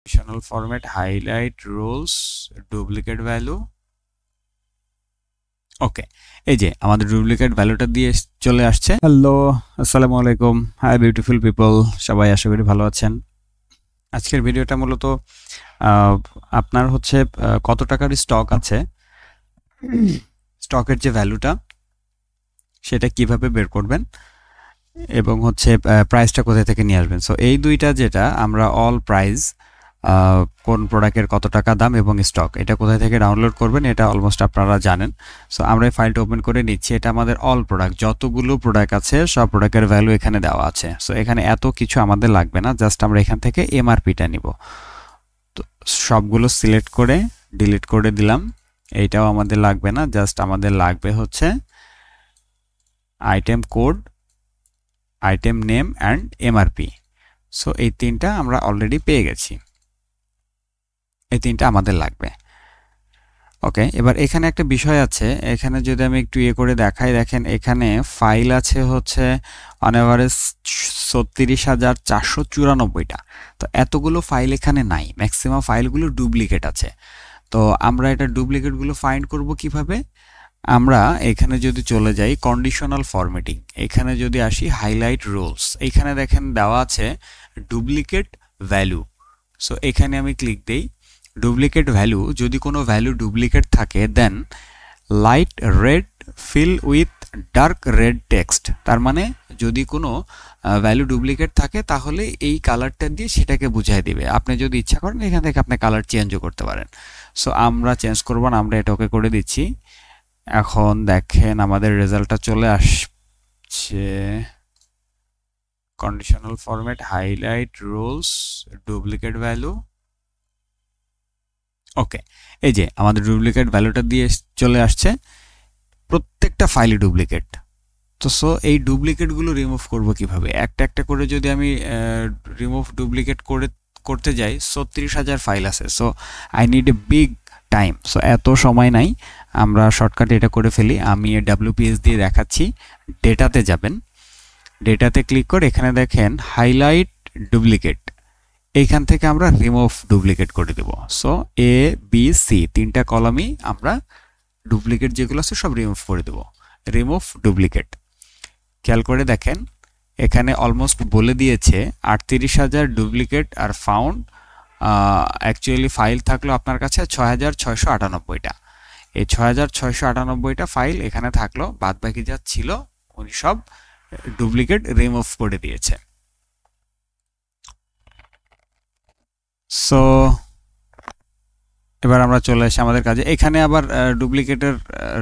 conditional format, highlight rules, duplicate value. ওকে, এই যে আমাদের ডুপ্লিকেট ভ্যালুটা দিয়ে চলে আসছে। হ্যালো, আসসালামু আলাইকুম, হাই বিউটিফুল পিপল, সবাই আশা করি ভালো আছেন। আজকের ভিডিওটা মূলত আপনার হচ্ছে কত টাকার স্টক আছে, স্টকের যে ভ্যালুটা সেটা কিভাবে বের করবেন এবং হচ্ছে প্রাইসটা কোথা থেকে নিয়ে আসবেন। সো এই দুইটা যেটা আমরা অল প্রাইস, কোন প্রোডাক্টের কত টাকা দাম এবং স্টক, এটা কোথায় থেকে ডাউনলোড করবেন এটা অলমোস্ট আপনারা জানেন। সো আমরা এই ফাইলটা ওপেন করে নিচ্ছি। এটা আমাদের অল প্রোডাক্ট, যতগুলো প্রোডাক্ট আছে সব প্রোডাক্টের ভ্যালু এখানে দেওয়া আছে। সো এখানে এত কিছু আমাদের লাগবে না, জাস্ট আমরা এখান থেকে এমআরপিটা নিব। তো সবগুলো সিলেক্ট করে ডিলিট করে দিলাম। এইটাও আমাদের লাগবে না, জাস্ট আমাদের লাগবে হচ্ছে item code, item name and MRP. So এই তিনটা আমরা অলরেডি পেয়ে গেছি, এই তিনটা আমাদের লাগবে। ওকে, এবার এখানে একটা বিষয় আছে, এখানে যদি আমি একটু করে দেখাই, দেখেন এখানে ফাইল আছে হচ্ছে অন এভারেজ 36,494টা। তো এতগুলো ফাইল এখানে নাই, ম্যাক্সিমাম ফাইলগুলো ডুপ্লিকেট আছে। তো আমরা এটা ডুপ্লিকেটগুলো ফাইন্ড করব কিভাবে? আমরা এখানে যদি চলে যাই কন্ডিশনাল ফরম্যাটিং, এখানে যদি আসি হাইলাইট রুলস, এখানে দেখেন দেওয়া আছে ডুপ্লিকেট ভ্যালু। সো এখানে আমি ক্লিক দেই। ডুপ্লিকেট ভ্যালু, যদি কোনো ভ্যালু ডুপ্লিকেট থাকে then light red fill with dark red text. তার মানে যদি কোনো ভ্যালু ডুপ্লিকেট থাকে তাহলে এই কালারটা দিয়ে সেটাকে বুঝিয়ে দিবে। আপনি যদি ইচ্ছা করেন এখান থেকে আপনি কালার চেঞ্জও করতে পারেন। সো আমরা চেঞ্জ করব না, আমরা এটা ওকে করে দিচ্ছি। এখন দেখেন আমাদের রেজাল্টটা চলে আসছে। Conditional format, highlight rules, duplicate value. Okay, এই যে আমাদের ডুপ্লিকেট ভ্যালুটা দিয়ে চলে আসছে। প্রত্যেকটা ফাইলে ডুপ্লিকেট। তো সো এই ডুপ্লিকেটগুলো রিমুভ করব কিভাবে? একটা একটা করে যদি আমি রিমুভ ডুপ্লিকেট করতে যাই, 36,000 ফাইল আছে। So I need a big time. So এত সময় নাই, আমরা শর্টকাটে এটা করে ফেলি। আমি WPS দিয়ে দেখাচ্ছি। ডেটাতে যাবেন, ডেটাতে ক্লিক করে এখানে দেখেন হাইলাইট ডুপ্লিকেট, এইখান থেকে আমরা রিমুভ ডুপ্লিকেট করে দেব। সো ABC তিনটা কলামই আমরা ডুপ্লিকেট যেগুলো আছে সব রিমুভ করে দেব। রিমুভ ডুপ্লিকেট, খেয়াল করে দেখেন এখানে অলমোস্ট বলে দিয়েছে 38,000 duplicate are found. Actually file থাকলো আপনার কাছে 6,698টা। এই 6,698টা ফাইল এখানে থাকলো, বাদ বাকি যা ছিল উনি সব ডুপ্লিকেট রিমুভ করে দিয়েছে। সো এবার আমরা চলে আসি আমাদের কাজে। এখানে আবার ডুপ্লিকেটের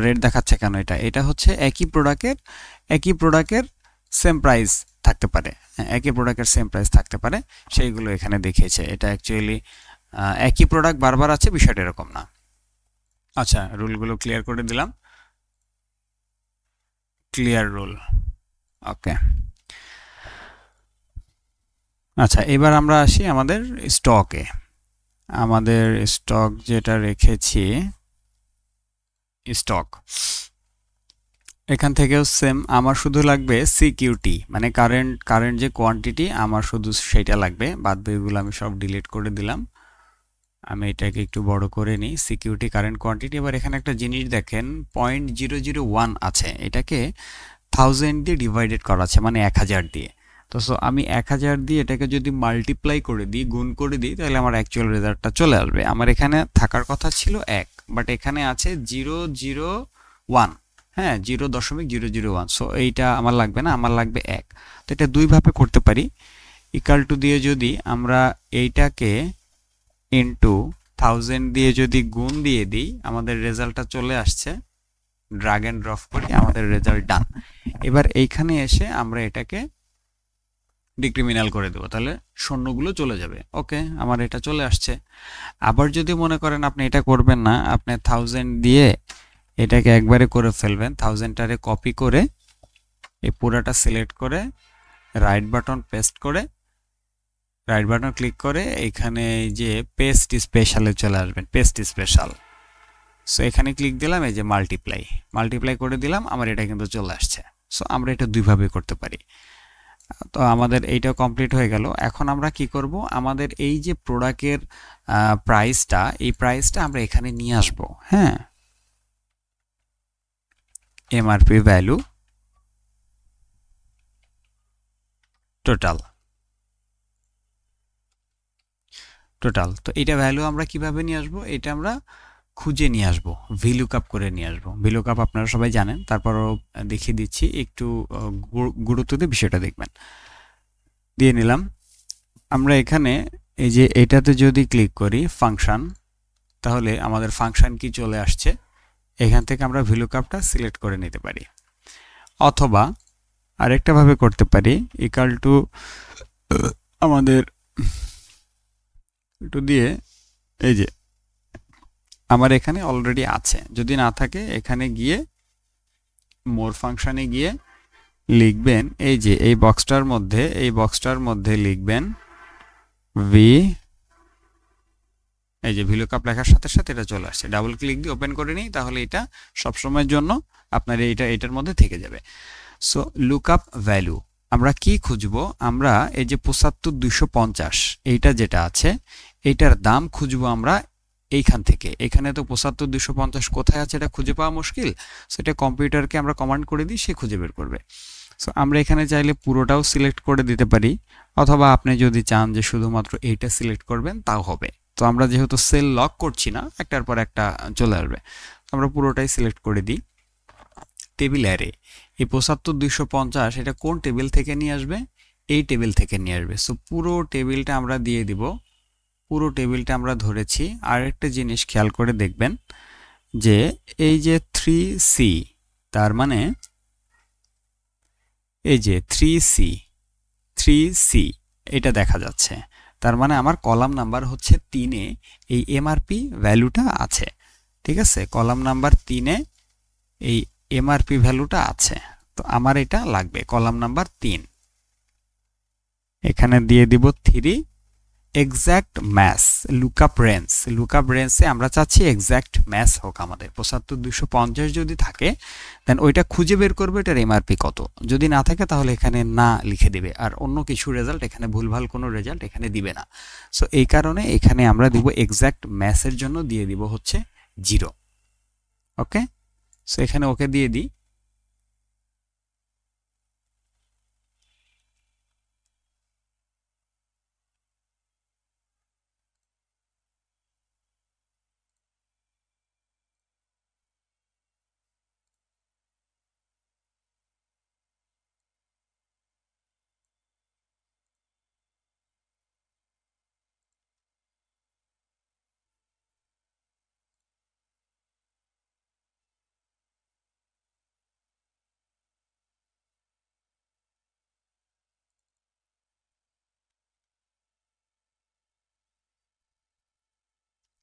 রেট দেখাচ্ছে কেন? এটা হচ্ছে একই প্রোডাক্টের সেম প্রাইস থাকতে পারে, একই প্রোডাক্টের সেম প্রাইস থাকতে পারে, সেইগুলো এখানে দেখিয়েছে। এটা অ্যাকচুয়ালি একই প্রোডাক্ট বারবার আছে, বিষয়টা এরকম না। আচ্ছা, রুলগুলো ক্লিয়ার করে দিলাম। Clear rule. ওকে, আচ্ছা এবার আমরা আসি আমাদের স্টকে। আমাদের স্টক যেটা রেখেছি, স্টক এখান থেকেও সেম, আমার শুধু লাগবে সিকিউরিটি, মানে কারেন্ট যে কোয়ান্টিটি আমার শুধু সেটা লাগবে। বাদ বাকিগুলো আমি সব ডিলিট করে দিলাম। আমি এটাকে একটু বড় করে নিই, সিকিউরিটি কারেন্ট কোয়ান্টিটি। এবার এখানে একটা জিনিস দেখেন 0.001 আছে, এটাকে 1000 দিয়ে ডিভাইডেড করা আছে, মানে 1000 দিয়ে। তো সো আমি 1000 দিয়ে এটাকে যদি মাল্টিপ্লাই করে দিই, গুণ করে দিই, তাহলে আমার অ্যাকচুয়াল রেজাল্টটা চলে আসবে। আমার এখানে থাকার কথা ছিল 1, বাট এখানে আছে 001। হ্যাঁ, 0.001। সো এইটা আমার লাগবে না, আমার লাগবে 1। তো এটা দুইভাবে করতে পারি। ইকাল টু দিয়ে যদি আমরা এইটাকে ইনটু 1000 দিয়ে যদি গুণ দিয়ে দিই, আমাদের রেজাল্টটা চলে আসছে। ড্রাগ এন্ড ড্রপ করি, আমাদের রেজাল্ট ডান। এবার এইখানে এসে আমরা এটাকে ডিক্রিমিনাল করে দেবো, তাহলে শূন্যগুলো চলে যাবে। ওকে, আমার এটা চলে আসছে। আবার যদি মনে করেন আপনি এটা করবেন না, আপনি 1000 দিয়ে এটাকে একবারে করে ফেলবেন, 1000টারে কপি করে এই পুরাটা সিলেক্ট করে রাইট বাটন পেস্ট করে, রাইট বাটন ক্লিক করে এখানে যে পেস্ট স্পেশালে চলে আসবেন, পেস্ট স্পেশাল। সো এখানে ক্লিক দিলাম, এই যে মাল্টিপ্লাই করে দিলাম, আমার এটা কিন্তু চলে আসছে। সো আমরা এটা দুইভাবে করতে পারি। তো আমাদের এইটা কমপ্লিট হয়ে গেল। এখন আমরা কি করব, আমাদের এই যে প্রোডাক্টের প্রাইসটা, এই প্রাইসটা আমরা এখানে নিয়ে আসব। হ্যাঁ, এমআরপি ভ্যালু টোটাল তো এটা ভ্যালু আমরা কিভাবে নিয়ে আসব, এটা আমরা খুঁজে নিয়ে আসব, ভিলুকআপ করে নিয়ে আসব। ভিলুকআপ আপনারা সবাই জানেন, তারপরও দেখিয়ে দিচ্ছি, একটু গুরুত্ব দিয়ে বিষয়টা দেখবেন। দিয়ে নিলাম। আমরা এখানে এই যে এটাতে যদি ক্লিক করি ফাংশন, তাহলে আমাদের ফাংশন কি চলে আসছে। এখান থেকে আমরা ভিলুকআপটা সিলেক্ট করে নিতে পারি, অথবা আরেকটা ভাবে করতে পারি, ইকুয়াল টু আমাদের একটু দিয়ে, এই যে আমার এখানে অলরেডি আছে, যদি না থাকে এখানে গিয়ে মোর ফাংশনে গিয়ে লিখবেন, এই যে এই বক্সটার মধ্যে লিখবেন ভি, এই যে ভিলুকআপ লেখার সাথে সাথে এটা চলে আসছে। ডাবল ক্লিক দিয়ে ওপেন করে নিই, তাহলে এটা সবসময়ের জন্য আপনার এটার মধ্যে থেকে যাবে। সো লুকআপ ভ্যালু আমরা কি খুঁজবো, আমরা এই যে ৭৫,২৫০ এইটা যেটা আছে, এইটার দাম খুঁজবো আমরা এইখান থেকে। এখানে তো ৭৫,২৫০ কোথায় আছে এটা খুঁজে পাওয়া মুশকিল, সেটা কম্পিউটারকে আমরা কমান্ড করে দিই, সে খুঁজে বের করবে। সো আমরা এখানে চাইলে পুরোটাও সিলেক্ট করে দিতে পারি, অথবা আপনি যদি চান যে শুধুমাত্র এইটা সিলেক্ট করবেন তাও হবে। তো আমরা যেহেতু সেল লক করছি না, একটার পর একটা চলে আসবে, আমরা পুরোটাই সিলেক্ট করে দিই। টেবিল অ্যারে, এই ৭৫,২৫০ এটা কোন টেবিল থেকে নিয়ে আসবে, এই টেবিল থেকে নিয়ে আসবে। সো পুরো টেবিলটা আমরা দিয়ে দিব, পুরো টেবিলটা আমরা ধরেছি। আর একটা জিনিস খেয়াল করে দেখবেন যে এই যে 3C, তার মানে এই যে 3C এটা দেখা যাচ্ছে, তার মানে আমার কলাম নাম্বার হচ্ছে 3-এ এই এমআরপি ভ্যালুটা আছে। ঠিক আছে, কলাম নাম্বার 3-এ এই এমআরপি ভ্যালুটা আছে, তো আমার এটা লাগবে কলাম নাম্বার 3। এখানে দিয়ে দিব 3 এক্সাক্ট ম্যাচ লুকআপ রেঞ্জে আমরা চাচ্ছি এক্সাক্ট ম্যাচ হোক আমাদের। ৭৫,২৫০ যদি থাকে দেন ওইটা খুঁজে বের করবে এটার এমআরপি কত, যদি না থাকে তাহলে এখানে না লিখে দিবে, আর অন্য কিছু রেজাল্ট, এখানে ভুলভাল কোনো রেজাল্ট এখানে দিবে না। সো এই কারণে এখানে আমরা দিব এক্সাক্ট ম্যাচের জন্য দিয়ে দিব হচ্ছে 0। ওকে, সো এখানে ওকে দিয়ে দিই।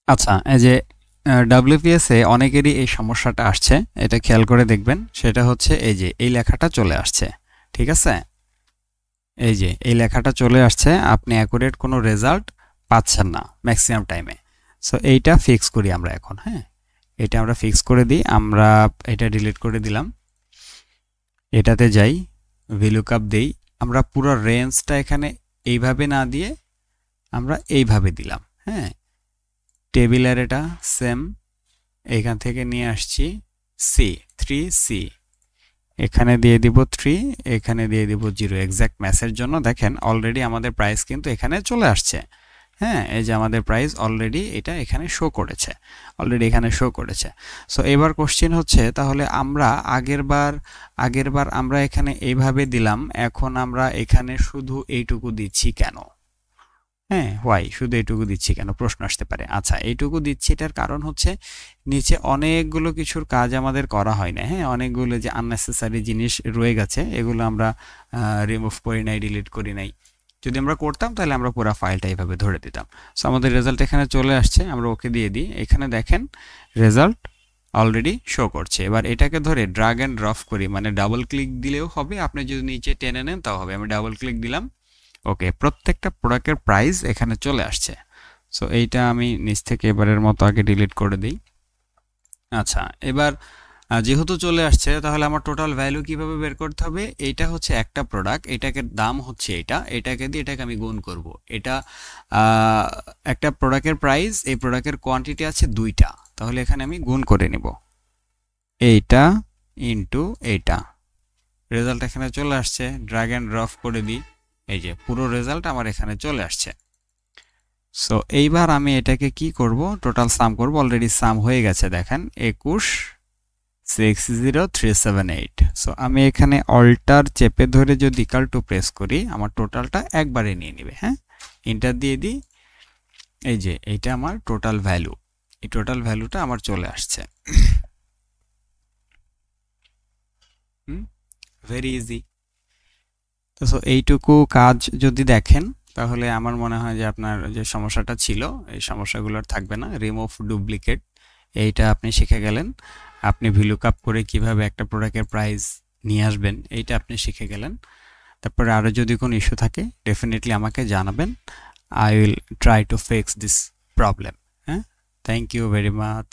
আচ্ছা, এই যে WPS এ অনেকেরই এই সমস্যাটা আসছে, এটা খেয়াল করে দেখবেন। সেটা হচ্ছে এই যে এই লেখাটা চলে আসছে, ঠিক আছে, এই যে এই লেখাটা চলে আসছে, আপনি অ্যাকুরেট কোনো রেজাল্ট পাচ্ছেন না ম্যাক্সিমাম টাইমে। সো এইটা ফিক্স করি আমরা এখন। হ্যাঁ, এটা আমরা ফিক্স করে দিই, আমরা এটা ডিলিট করে দিলাম। এটাতে যাই, ভিলুকআপ দেই, আমরা পুরো রেঞ্জটা এখানে এইভাবে না দিয়ে আমরা এইভাবে দিলাম। হ্যাঁ, টেবিল অ্যারেটা সেম, এখান থেকে নিয়ে আসছি C3C, এখানে দিয়ে দিব 3, এখানে দিয়ে দিব 0 এক্সাক্ট ম্যাচের জন্য। দেখেন অলরেডি আমাদের প্রাইস কিন্তু এখানে চলে আসছে। হ্যাঁ, এই যে আমাদের প্রাইস অলরেডি এটা এখানে শো করেছে, সো এবার কোশ্চেন হচ্ছে, তাহলে আমরা আগেরবার আমরা এখানে এইভাবে দিলাম, এখন আমরা এখানে শুধু এইটুকু দিচ্ছি কেন? হ্যাঁ, হোয়াই, শুধু এইটুকু দিচ্ছি কেন প্রশ্ন আসতে পারে। আচ্ছা, এইটুকু দিচ্ছি, এটার কারণ হচ্ছে নিচে অনেকগুলো কিছুর কাজ আমাদের করা হয় না। হ্যাঁ, অনেকগুলো যে আননেসেসারি জিনিস রয়ে গেছে, এগুলো আমরা রিমুভ করি নাই, ডিলিট করি নাই। যদি আমরা করতাম তাহলে আমরা পুরো ফাইলটা এইভাবে ধরে দিতাম। সো আমাদের রেজাল্ট এখানে চলে আসছে, আমরা ওকে দিয়ে দিই। এখানে দেখেন রেজাল্ট অলরেডি শো করছে। এবার এটাকে ধরে ড্রাগ অ্যান্ড ড্রপ করি, মানে ডাবল ক্লিক দিলেও হবে, আপনি যদি নিচে টেনে নেন তাও হবে। আমি ডাবল ক্লিক দিলাম, ওকে, প্রত্যেকটা প্রোডাক্টের প্রাইস এখানে চলে আসছে। সো এইটা আমি নিচ থেকে এবারের মতো আগে ডিলিট করে দিই। আচ্ছা, এবার যেহেতু চলে আসছে তাহলে আমার টোটাল ভ্যালু কিভাবে বের করতে হবে? এইটা হচ্ছে একটা প্রোডাক্ট, এটাকে দাম হচ্ছে এটাকে দিয়ে এটাকে আমি গুণ করব। এটা একটা প্রোডাক্টের প্রাইস, এই প্রোডাক্টের কোয়ান্টিটি আছে 2টা, তাহলে এখানে আমি গুণ করে নিব এইটা ইনটু এইটা। রেজাল্ট এখানে চলে আসছে, ড্র্যাগ অ্যান্ড ড্রপ করে দিই, এই যে পুরো রেজাল্ট আমার এখানে চলে আসছে। সো এইবার আমি এটাকে কি করব? টোটাল সাম করব। অলরেডি সাম হয়ে গেছে, দেখেন 21,60378। সো আমি এখানে অল্টার চেপে ধরে যদি ইকুয়াল টু প্রেস করি, আমার টোটালটা একবারে নিয়ে নেবে। হ্যাঁ, এন্টার দিয়ে দিই, এই যে এইটা আমার টোটাল ভ্যালু, এই টোটাল ভ্যালুটা আমার চলে আসছে। Very easy. তো সো এইটুকু কাজ যদি দেখেন তাহলে আমার মনে হয় যে আপনার যে সমস্যাটা ছিল এই সমস্যাগুলো আর থাকবে না। রিমুভ ডুপ্লিকেট, এইটা আপনি শিখে গেলেন। আপনি ভিলুকআপ করে কিভাবে একটা প্রোডাক্টের প্রাইস নিয়ে আসবেন এইটা আপনি শিখে গেলেন। তারপরে আরও যদি কোনো ইস্যু থাকে ডেফিনেটলি আমাকে জানাবেন। I will try to fix this problem. হ্যাঁ, থ্যাংক ইউ ভেরি মাচ।